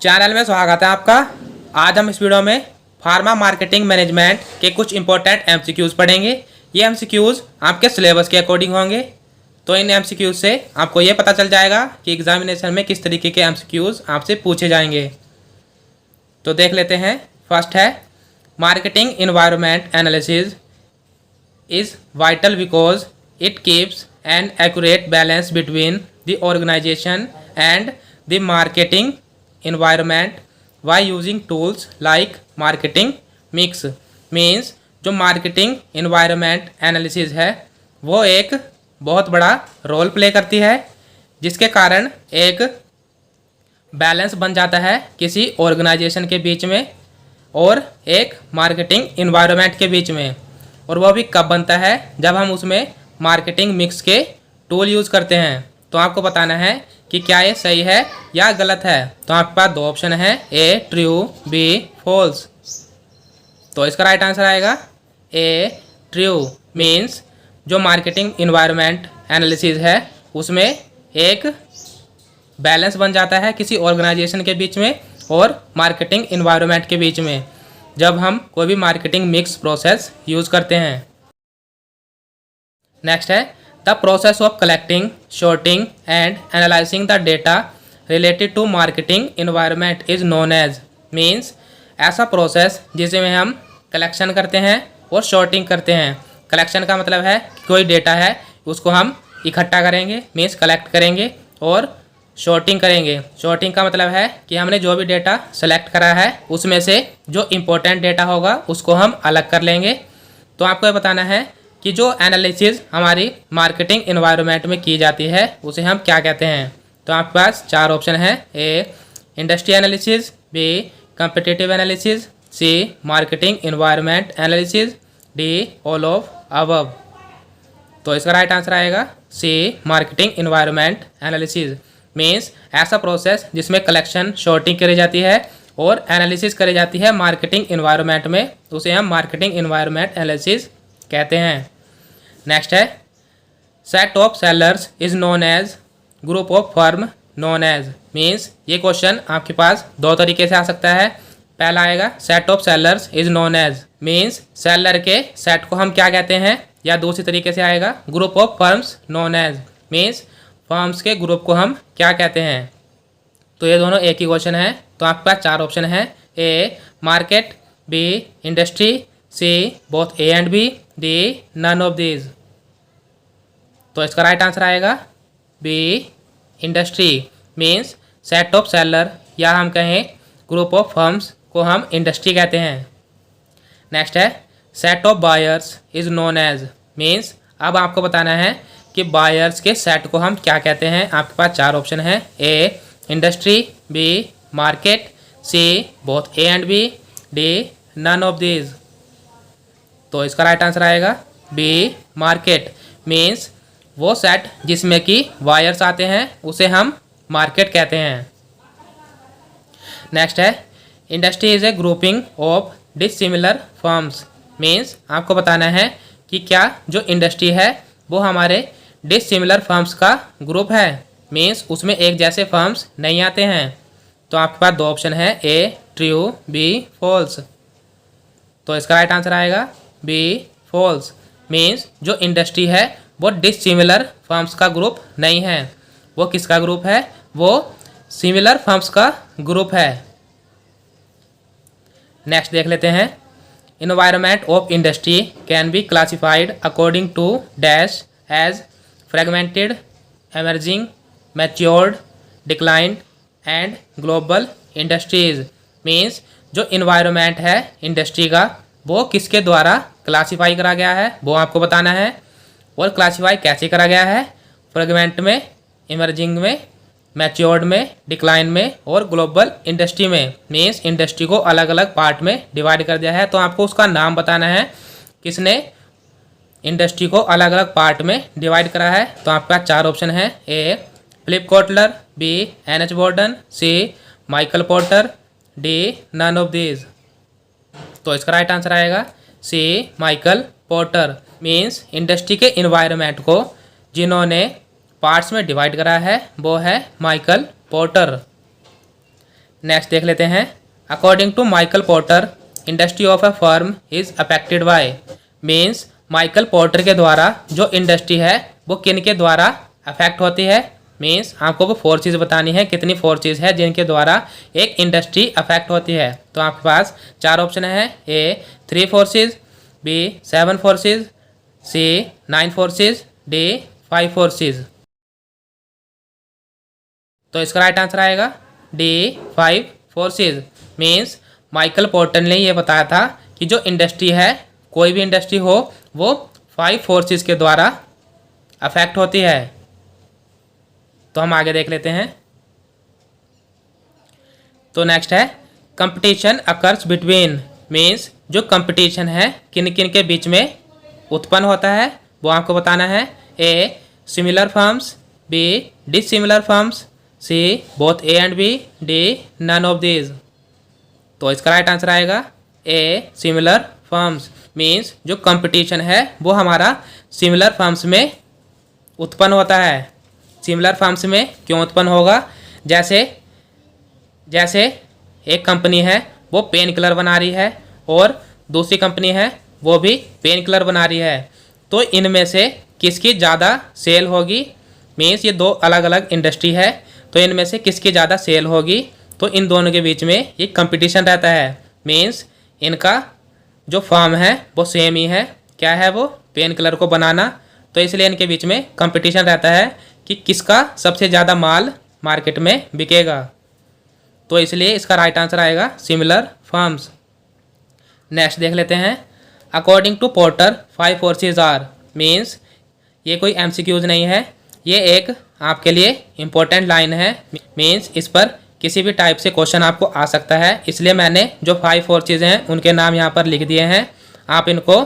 Channel में स्वागत है आपका। आज हम इस वीडियो में फार्मा मार्केटिंग मैनेजमेंट के कुछ इंपॉर्टेंट एमसीक्यूज पढ़ेंगे। ये एमसीक्यूज आपके सिलेबस के अकॉर्डिंग होंगे, तो इन एमसीक्यूज से आपको ये पता चल जाएगा कि एग्जामिनेशन में किस तरीके के एमसीक्यूज आपसे पूछे जाएंगे। तो देख लेते हैं। फर्स्ट है, marketing environment analysis is vital because it keeps an accurate balance between the organisation and the marketing environment by using tools like marketing mix। Means जो मार्केटिंग environment analysis है वो एक बहुत बड़ा रोल प्ले करती है, जिसके कारण एक बैलेंस बन जाता है किसी ऑर्गेनाइजेशन के बीच में और एक मार्केटिंग environment के बीच में। और वह भी कब बनता है? जब हम उसमें मार्केटिंग मिक्स के टूल यूज़ करते हैं। तो आपको बताना है कि क्या ये सही है या गलत है। तो आपके पास दो ऑप्शन है, ए ट्रू, बी फॉल्स। तो इसका राइट आंसर आएगा ए ट्रू। मीन्स जो मार्केटिंग इन्वायरमेंट एनालिसिस है उसमें एक बैलेंस बन जाता है किसी ऑर्गेनाइजेशन के बीच में और मार्केटिंग इन्वायरमेंट के बीच में, जब हम कोई भी मार्केटिंग मिक्स प्रोसेस यूज़ करते हैं। नेक्स्ट है, the process of collecting, sorting and analyzing the data related to marketing environment is known as। Means ऐसा प्रोसेस जिसमें हम कलेक्शन करते हैं और शॉर्टिंग करते हैं। कलेक्शन का मतलब है कि कोई डेटा है उसको हम इकट्ठा करेंगे, मीन्स कलेक्ट करेंगे, और शॉर्टिंग करेंगे। शॉर्टिंग का मतलब है कि हमने जो भी डेटा सेलेक्ट करा है उसमें से जो इम्पोर्टेंट डेटा होगा उसको हम अलग कर लेंगे। तो आपको ये बताना है कि जो एनालिसिस हमारी मार्केटिंग एनवायरनमेंट में की जाती है उसे हम क्या कहते हैं। तो आपके पास चार ऑप्शन है, A industry analysis, B competitive analysis, C marketing environment analysis, D all of above. तो इसका राइट आंसर आएगा C marketing environment analysis. Means ऐसा प्रोसेस जिसमें कलेक्शन, शॉर्टिंग करी जाती है और एनालिसिस करी जाती है मार्केटिंग एनवायरनमेंट में, उसे हम मार्केटिंग एनवायरनमेंट एनालिसिस कहते हैं। नेक्स्ट है, set of sellers is known as group of firm known as. Means ये क्वेश्चन आपके पास दो तरीके से आ सकता है। पहला आएगा, set of sellers is known as, means seller के सेट को हम क्या कहते हैं, या दूसरी तरीके से आएगा, group of firms known as, means firms के ग्रुप को हम क्या कहते हैं। तो ये दोनों एक ही क्वेश्चन है। तो आपके पास चार ऑप्शन है, A market, B industry, C both A and B, D none of these. तो इसका राइट आंसर आएगा B industry. Means set of seller या हम कहें ग्रुप ऑफ फर्म्स को हम इंडस्ट्री कहते हैं। नेक्स्ट है, set of buyers is known as. Means अब आपको बताना है कि बायर्स के सेट को हम क्या कहते हैं। आपके पास चार ऑप्शन है, A industry, B market, C both A and B, D none of these. तो इसका राइट आंसर आएगा बी मार्केट। मीन्स वो सेट जिसमें कि वायर्स आते हैं उसे हम मार्केट कहते हैं। नेक्स्ट है, industry is a grouping of dissimilar firms. Means आपको बताना है कि क्या जो इंडस्ट्री है वो हमारे डिसिमिलर फर्म्स का ग्रुप है। मीन्स उसमें एक जैसे फर्म्स नहीं आते हैं। तो आपके पास दो ऑप्शन है, ए ट्रू, बी फॉल्स। तो इसका राइट आंसर आएगा बी फॉल्स। मीन्स जो इंडस्ट्री है वो डिसिमिलर फर्म्स का ग्रुप नहीं है। वो किसका ग्रुप है? वो सिमिलर फर्म्स का ग्रुप है। नेक्स्ट देख लेते हैं, environment of industry can be classified according to dash as fragmented, emerging, matured, declined and global industries. Means जो इन्वायरमेंट है इंडस्ट्री का वो किसके द्वारा क्लासिफाई करा गया है वो आपको बताना है। और क्लासिफाई कैसे करा गया है? फ्रेगमेंट में, इमर्जिंग में, मैच्योर्ड में, डिक्लाइन में और ग्लोबल इंडस्ट्री में। मीन्स इंडस्ट्री को अलग अलग पार्ट में डिवाइड कर दिया है। तो आपको उसका नाम बताना है, किसने इंडस्ट्री को अलग अलग पार्ट में डिवाइड करा है। तो आपके पास चार ऑप्शन है, A Philip Kotler, B NH. Borden, C Michael Porter, D none of these. तो इसका राइट आंसर आएगा C Michael Porter. Means industry के इन्वायरमेंट को जिन्होंने पार्ट्स में डिवाइड करा है वो है माइकल पोर्टर। नेक्स्ट देख लेते हैं। According to Michael Porter, industry of a firm is affected by, means Michael Porter के द्वारा जो इंडस्ट्री है वो किन के द्वारा अफेक्ट होती है। मीन्स आपको वो फोर्सेस बतानी है, कितनी फोर्सेस है जिनके द्वारा एक इंडस्ट्री अफेक्ट होती है। तो आपके पास 4 ऑप्शन है। ए 3 फोर्सेस, बी 7 फोर्सेस, सी 9 फोर्सेस, डी 5 फोर्सेस। तो इसका राइट आंसर आएगा D 5 forces. Means Michael porter ने ये बताया था कि जो इंडस्ट्री है, कोई भी इंडस्ट्री हो, वो 5 फोर्सेस के द्वारा अफेक्ट होती है। तो हम आगे देख लेते हैं। तो नेक्स्ट है कंपटीशन अकर्स बिटवीन, मीन्स जो कंपटीशन है किन किन के बीच में उत्पन्न होता है वो आपको बताना है। A similar firms, B dissimilar firms, C both A and B, D none of these. तो इसका राइट आंसर आएगा ए सिमिलर फर्म्स। मीन्स जो कंपटीशन है वो हमारा सिमिलर फर्म्स में उत्पन्न होता है। सिमिलर फर्म्स में क्यों उत्पन्न होगा? जैसे एक कंपनी है वो पेन किलर बना रही है और दूसरी कंपनी है वो भी पेन किलर बना रही है, तो इनमें से किसकी ज़्यादा सेल होगी? मीन्स ये 2 अलग अलग इंडस्ट्री है, तो इनमें से किसकी ज़्यादा सेल होगी, तो इन दोनों के बीच में ये कंपटीशन रहता है। मीन्स इनका जो फर्म है वो सेम ही है, क्या है वो? पेन किलर को बनाना। तो इसलिए इनके बीच में कंपटीशन रहता है कि किसका सबसे ज़्यादा माल मार्केट में बिकेगा। तो इसलिए इसका राइट आंसर आएगा सिमिलर फर्म्स। नेक्स्ट देख लेते हैं। According to Porter 5 forces are, means ये कोई MCQs नहीं है, ये एक आपके लिए इम्पोर्टेंट लाइन है। मीन्स इस पर किसी भी टाइप से क्वेश्चन आपको आ सकता है, इसलिए मैंने जो 5 फोर्सेस हैं उनके नाम यहाँ पर लिख दिए हैं। आप इनको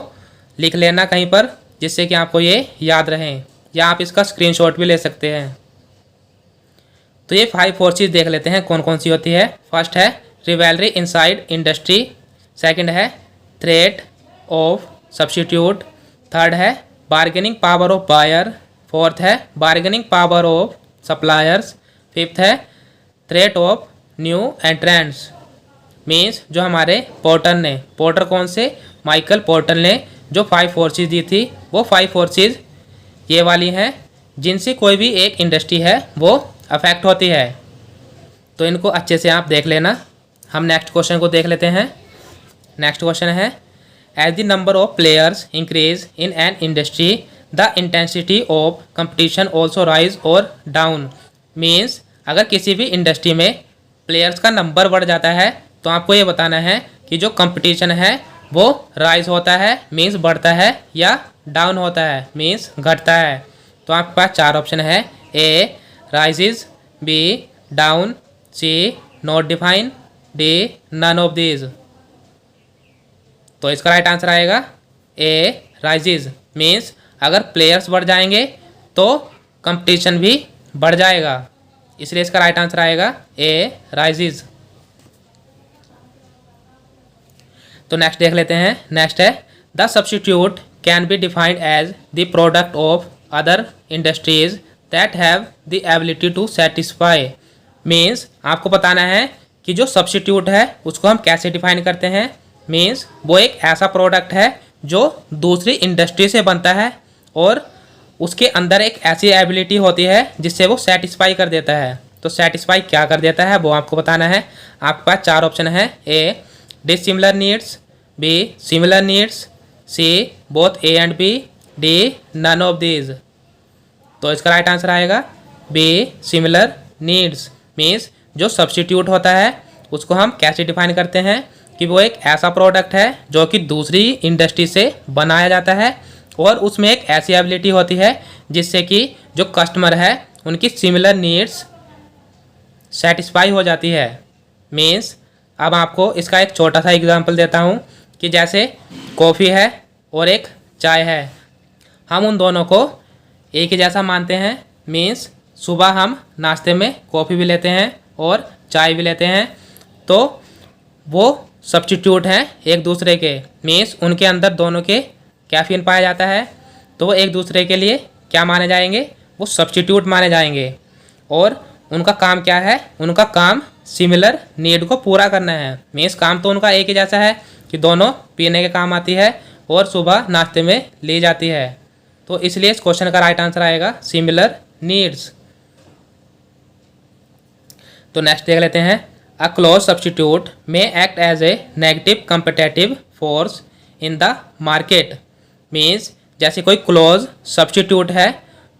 लिख लेना कहीं पर, जिससे कि आपको ये याद रहें, या आप इसका स्क्रीनशॉट भी ले सकते हैं। तो ये 5 फोर्सेस देख लेते हैं कौन कौन सी होती है। फर्स्ट है रिवेलरी इनसाइड इंडस्ट्री, सेकंड है थ्रेट ऑफ सब्स्टिट्यूट, थर्ड है bargaining power of buyer, fourth है bargaining power of suppliers, fifth है threat of new entrants. Means जो हमारे पोर्टर कौन से? माइकल पोर्टर ने जो 5 फोर्सेस दी थी वो 5 फोर्सेस ये वाली हैं जिनसे कोई भी एक इंडस्ट्री है वो अफेक्ट होती है। तो इनको अच्छे से आप देख लेना। हम नेक्स्ट क्वेश्चन को देख लेते हैं। नेक्स्ट क्वेश्चन है as the number of players increase in an industry the intensity of competition also rise और डाउन। मीन्स अगर किसी भी इंडस्ट्री में प्लेयर्स का नंबर बढ़ जाता है तो आपको ये बताना है कि जो कंपटीशन है वो राइज होता है, मीन्स बढ़ता है, या डाउन होता है, मीन्स घटता है। तो आपके पास 4 ऑप्शन है। A rises, B down, C not define, D none of these. तो इसका राइट आंसर आएगा ए राइजेज। मीन्स अगर प्लेयर्स बढ़ जाएंगे तो कंपटीशन भी बढ़ जाएगा, इसलिए इसका राइट आंसर आएगा ए राइजेज। तो नेक्स्ट देख लेते हैं। नेक्स्ट है the substitute can be defined as the product of other industries that have the ability to satisfy. Means आपको बताना है कि जो सब्स्टिट्यूट है उसको हम कैसे डिफाइन करते हैं। मीन्स वो एक ऐसा प्रोडक्ट है जो दूसरी इंडस्ट्री से बनता है और उसके अंदर एक ऐसी एबिलिटी होती है जिससे वो सेटिस्फाई कर देता है। तो सेटिस्फाई क्या कर देता है वो आपको बताना है। आपके पास 4 ऑप्शन है। A dissimilar needs, B similar needs, C both A and B, D none of these. तो इसका राइट आंसर आएगा बी सिमिलर नीड्स। मीन्स जो सब्स्टिट्यूट होता है उसको हम कैसे डिफाइन करते हैं कि वो एक ऐसा प्रोडक्ट है जो कि दूसरी इंडस्ट्री से बनाया जाता है और उसमें एक ऐसी एबिलिटी होती है जिससे कि जो कस्टमर है उनकी सिमिलर नीड्स सेटिस्फाई हो जाती है। मीन्स अब आपको इसका एक छोटा सा एग्जांपल देता हूँ कि जैसे कॉफ़ी है और एक चाय है, हम उन दोनों को एक ही जैसा मानते हैं। मीन्स सुबह हम नाश्ते में कॉफ़ी भी लेते हैं और चाय भी लेते हैं, तो वो सब्स्टिट्यूट हैं एक दूसरे के। मीन्स उनके अंदर दोनों के कैफीन पाया जाता है, तो वो एक दूसरे के लिए क्या माने जाएंगे? वो सब्स्टिट्यूट माने जाएंगे। और उनका काम क्या है, उनका काम सिमिलर नीड को पूरा करना है। मीन्स काम तो उनका एक ही जैसा है कि दोनों पीने के काम आती है और सुबह नाश्ते में ली जाती है। तो इसलिए इस क्वेश्चन का राइट आंसर आएगा सिमिलर नीड्स। तो नेक्स्ट देख लेते हैं। अ क्लोज सब्स्टिट्यूट में act as a negative competitive force in the market. Means जैसे कोई क्लोज सब्स्टिट्यूट है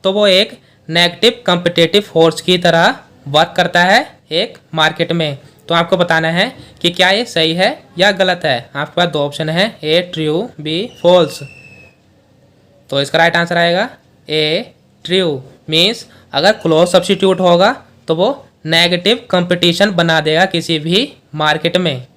तो वो एक नेगेटिव कंपिटेटिव फोर्स की तरह वर्क करता है एक मार्केट में। तो आपको बताना है कि क्या ये सही है या गलत है। आपके पास दो ऑप्शन है, ए ट्रू, बी फॉल्स। तो इसका राइट आंसर आएगा ए ट्रू। मीन्स अगर क्लोज सब्स्टिट्यूट होगा तो वो नेगेटिव कंपटीशन बना देगा किसी भी मार्केट में।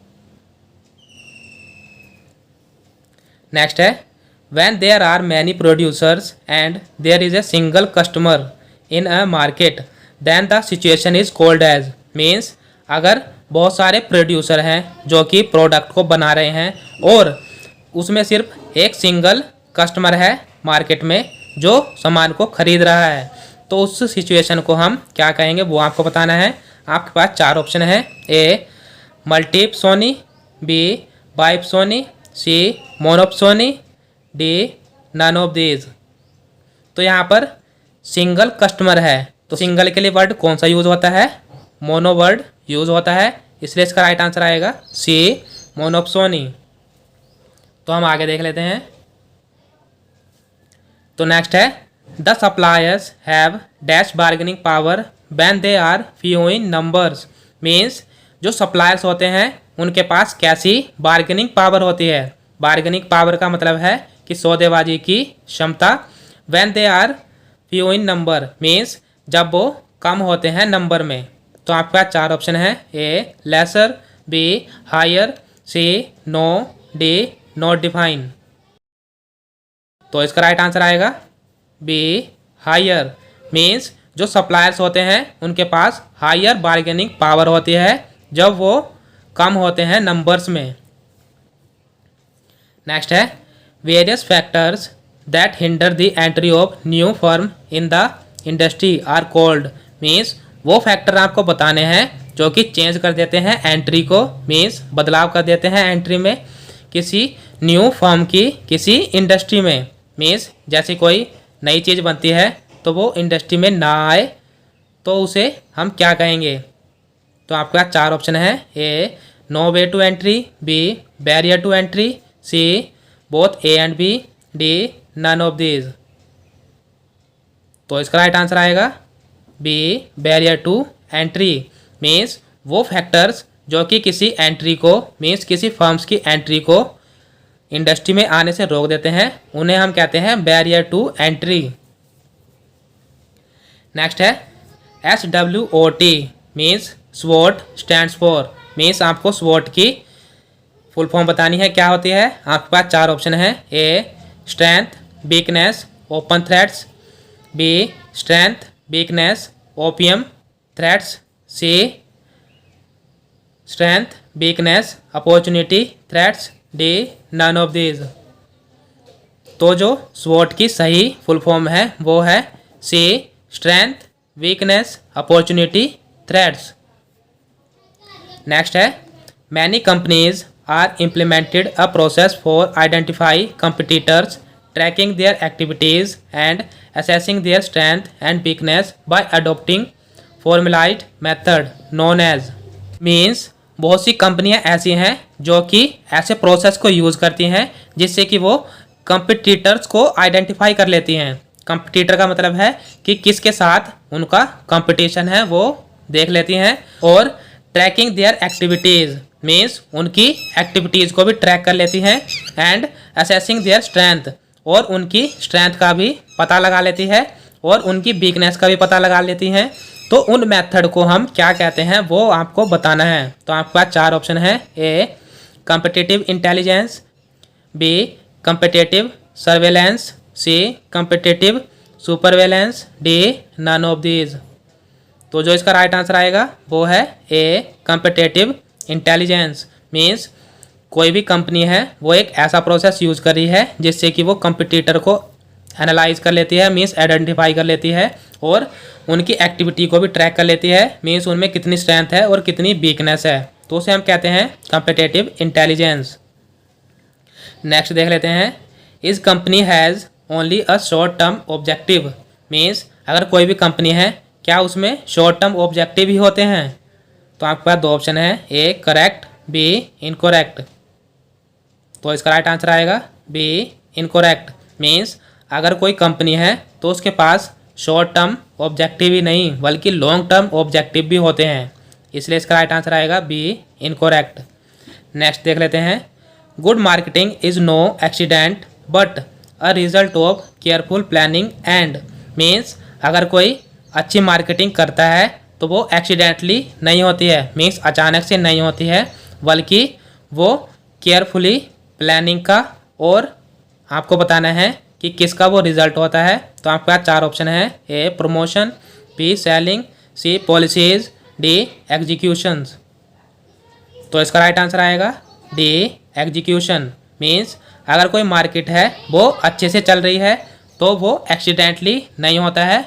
नेक्स्ट है, when there are many producers and there is a single customer in a market then the situation is called as. Means अगर बहुत सारे प्रोड्यूसर हैं जो कि प्रोडक्ट को बना रहे हैं और उसमें सिर्फ एक सिंगल कस्टमर है मार्केट में जो सामान को खरीद रहा है, तो उस सिचुएशन को हम क्या कहेंगे वो आपको बताना है। आपके पास चार ऑप्शन है, A multipsony, B bipsony, C monopsony, D none of these. तो यहाँ पर सिंगल कस्टमर है तो सिंगल के लिए वर्ड कौन सा यूज होता है, मोनो वर्ड यूज होता है, इसलिए इसका राइट आंसर आएगा सी मोनोप्सोनी। तो हम आगे देख लेते हैं। तो नेक्स्ट है, the suppliers have dash bargaining power when they are few in numbers. Means जो सप्लायर्स होते हैं उनके पास कैसी बार्गेनिंग पावर होती है। बार्गेनिंग पावर का मतलब है कि सौदेबाजी की क्षमता। When they are few in number means जब वो कम होते हैं नंबर में। तो आपके पास चार ऑप्शन है, A lesser, B higher, C no, D not define. तो इसका राइट आंसर आएगा बी हायर। मीन्स जो सप्लायर्स होते हैं उनके पास हायर बार्गेनिंग पावर होती है जब वो कम होते हैं नंबर्स में। नेक्स्ट है, various factors that hinder the entry of new firm in the industry are called. Means वो फैक्टर आपको बताने हैं जो कि चेंज कर देते हैं एंट्री को। मीन्स बदलाव कर देते हैं एंट्री में किसी न्यू फर्म की किसी इंडस्ट्री में। मीन्स जैसे कोई नई चीज़ बनती है तो वो इंडस्ट्री में ना आए तो उसे हम क्या कहेंगे। तो आपके पास चार ऑप्शन है, A no way to entry, B barrier to entry, C both A and B, D none of these. तो इसका राइट आंसर आएगा B barrier to entry. Means वो फैक्टर्स जो कि किसी एंट्री को मीन्स किसी फर्म्स की एंट्री को इंडस्ट्री में आने से रोक देते हैं उन्हें हम कहते हैं बैरियर टू एंट्री। नेक्स्ट है, SWOT मीन्स स्वॉट स्टैंड्स फॉर। मीन्स आपको स्वॉट की फुल फॉर्म बतानी है क्या होती है। आपके पास चार ऑप्शन है, A strength, weakness, open threats, B strength, weakness, opium threats, C strength, weakness, opportunity threats, D none of these. तो जो स्वॉट की सही फुल फॉर्म है वो है C strength, weakness, opportunity threats. Next है, many companies are implemented a process for identify competitors, tracking their activities and assessing their strength and weakness by adopting formalized method known as। Means बहुत सी कंपनियां ऐसी हैं जो कि ऐसे process को use करती हैं जिससे कि वो कंपिटिटर्स को आइडेंटिफाई कर लेती हैं। कंपिटिटर का मतलब है कि किसके साथ उनका कंपटीशन है वो देख लेती हैं। और ट्रैकिंग देयर एक्टिविटीज़ मीन्स उनकी एक्टिविटीज़ को भी ट्रैक कर लेती हैं। एंड असेसिंग देयर स्ट्रेंथ और उनकी स्ट्रेंथ का भी पता लगा लेती है और उनकी वीकनेस का भी पता लगा लेती हैं। तो उन मेथड को हम क्या कहते हैं वो आपको बताना है। तो आपके पास चार ऑप्शन है, A competitive intelligence, B competitive surveillance, C competitive supervalence, D none of these. तो जो इसका राइट आंसर आएगा वो है ए कॉम्पिटिटिव इंटेलिजेंस। मीन्स कोई भी कंपनी है वो एक ऐसा प्रोसेस यूज़ कर रही है जिससे कि वो कंपटीटर को एनालाइज कर लेती है, मीन्स आइडेंटिफाई कर लेती है, और उनकी एक्टिविटी को भी ट्रैक कर लेती है, मीन्स उनमें कितनी स्ट्रेंथ है और कितनी वीकनेस है, तो उसे हम कहते हैं कॉम्पिटिटिव इंटेलिजेंस। नेक्स्ट देख लेते हैं, इस company has only a short term objective, means अगर कोई भी कंपनी है क्या उसमें शॉर्ट टर्म ऑब्जेक्टिव ही होते हैं? तो आपके पास दो ऑप्शन है, ए करेक्ट, बी इनकोरेक्ट। तो इसका राइट आंसर आएगा बी इनकोरेक्ट, मीन्स अगर कोई कंपनी है तो उसके पास शॉर्ट टर्म ऑब्जेक्टिव ही नहीं बल्कि लॉन्ग टर्म ऑब्जेक्टिव भी होते हैं, इसलिए इसका राइट आंसर आएगा बी इनकोरेक्ट। नेक्स्ट देख लेते हैं, good marketing is no accident but a result of careful planning and, means अगर कोई अच्छी मार्केटिंग करता है तो वो एक्सीडेंटली नहीं होती है, मीन्स अचानक से नहीं होती है, बल्कि वो केयरफुली प्लानिंग का और आपको बताना है कि किसका वो रिजल्ट होता है। तो आपके पास चार ऑप्शन है, A promotion, B selling, C policies, D executions. तो इसका राइट आंसर आएगा डी एग्जीक्यूशन, मीन्स अगर कोई मार्केट है वो अच्छे से चल रही है तो वो एक्सीडेंटली नहीं होता है,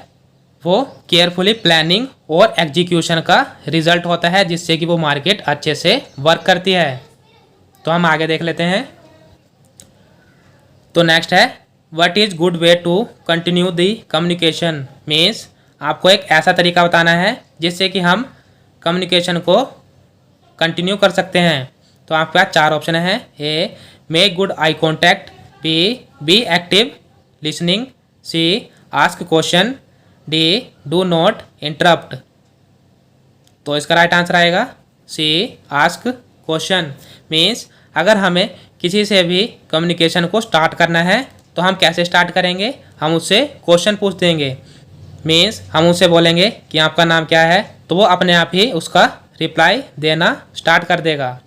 वो केयरफुली प्लानिंग और एग्जीक्यूशन का रिजल्ट होता है जिससे कि वो मार्केट अच्छे से वर्क करती है। तो हम आगे देख लेते हैं। तो नेक्स्ट है, what is good way to continue the communication, means आपको एक ऐसा तरीका बताना है जिससे कि हम कम्युनिकेशन को कंटिन्यू कर सकते हैं। तो आपके पास चार ऑप्शन है, A make good eye contact, B active listening, C ask question, D do not interrupt. तो इसका राइट आंसर आएगा सी आस्क क्वेश्चन, मीन्स अगर हमें किसी से भी कम्युनिकेशन को स्टार्ट करना है तो हम कैसे स्टार्ट करेंगे, हम उससे क्वेश्चन पूछ देंगे, मीन्स हम उससे बोलेंगे कि आपका नाम क्या है, तो वो अपने आप ही उसका रिप्लाई देना स्टार्ट कर देगा।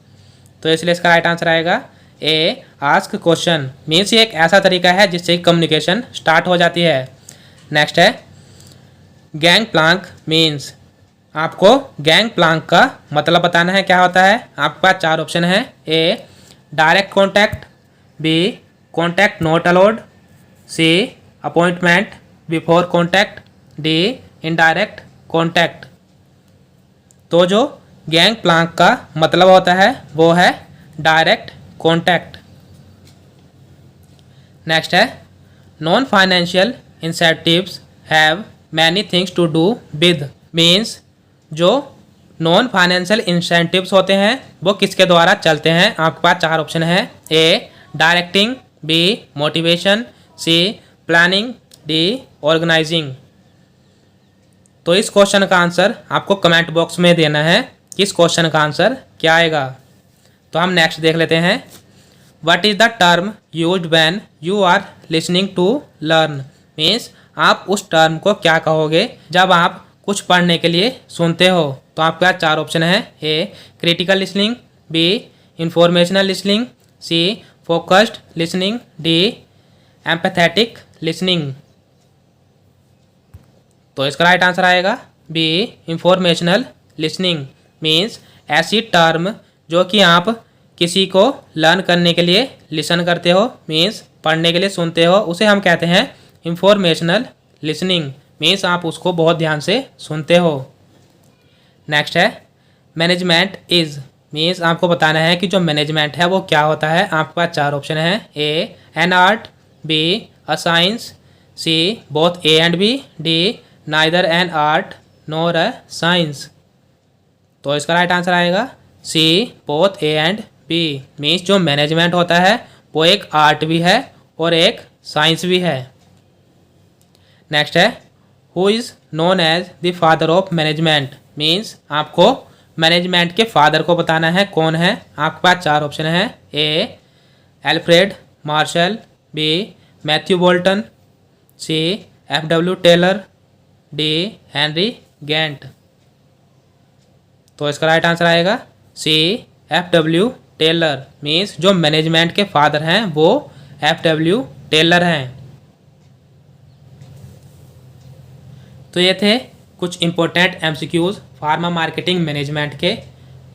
तो इसलिए इसका राइट आंसर आएगा ए आस्क क्वेश्चन, मीन्स ये एक ऐसा तरीका है जिससे कम्युनिकेशन स्टार्ट हो जाती है। नेक्स्ट है, गैंग प्लांक मीन्स आपको गैंग प्लांक का मतलब बताना है क्या होता है। आपके पास चार ऑप्शन है, A direct contact, B contact not allowed, C appointment before contact, D indirect contact. तो जो गैंग प्लांक का मतलब होता है वो है डायरेक्ट कॉन्टैक्ट। नेक्स्ट है, non financial incentives have many things to do with, means जो नॉन फाइनेंशियल इंसेंटिव्स होते हैं वो किसके द्वारा चलते हैं। आपके पास चार ऑप्शन है, ए डायरेक्टिंग, बी मोटिवेशन, सी प्लानिंग, डी ऑर्गेनाइजिंग। तो इस क्वेश्चन का आंसर आपको कमेंट बॉक्स में देना है कि इस क्वेश्चन का आंसर क्या आएगा। तो हम नेक्स्ट देख लेते हैं, what is the term used when you are listening to learn, means आप उस टर्म को क्या कहोगे जब आप कुछ पढ़ने के लिए सुनते हो। तो आपके पास चार ऑप्शन है, A critical listening, B informational listening, C focused listening, D empathetic listening. तो इसका राइट आंसर आएगा बी इंफॉर्मेशनल लिसनिंग, मीन्स ऐसी टर्म जो कि आप किसी को लर्न करने के लिए लिसन करते हो, मीन्स पढ़ने के लिए सुनते हो, उसे हम कहते हैं इंफॉर्मेशनल लिसनिंग, मीन्स आप उसको बहुत ध्यान से सुनते हो। नेक्स्ट है, मैनेजमेंट इज़, मीन्स आपको बताना है कि जो मैनेजमेंट है वो क्या होता है। आपके पास चार ऑप्शन है, A an art, B a science, C both A and B, D neither an art nor a science. तो इसका राइट आंसर आएगा C both A and B, means जो मैनेजमेंट होता है वो एक आर्ट भी है और एक साइंस भी है। नेक्स्ट है, who is known as the father of management, means आपको मैनेजमेंट के फादर को बताना है कौन है। आपके पास चार ऑप्शन है, A Alfred Marshall, B Matthew Boulton, C F W. Taylor, D Henry Gantt. तो इसका राइट आंसर आएगा सी एफ.डब्ल्यू. टेलर, मीन्स जो मैनेजमेंट के फादर हैं वो एफ.डब्ल्यू. टेलर हैं। तो ये थे कुछ important MCQs pharma marketing management के।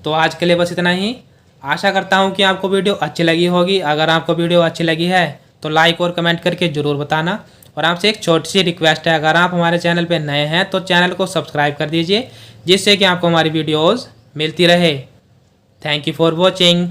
तो आज के लिए बस इतना ही। आशा करता हूँ कि आपको वीडियो अच्छी लगी होगी। अगर आपको वीडियो अच्छी लगी है तो लाइक और कमेंट करके ज़रूर बताना, और आपसे एक छोटी सी रिक्वेस्ट है, अगर आप हमारे चैनल पे नए हैं तो चैनल को सब्सक्राइब कर दीजिए, जिससे कि आपको हमारी वीडियोज़ मिलती रहे। Thank you for watching.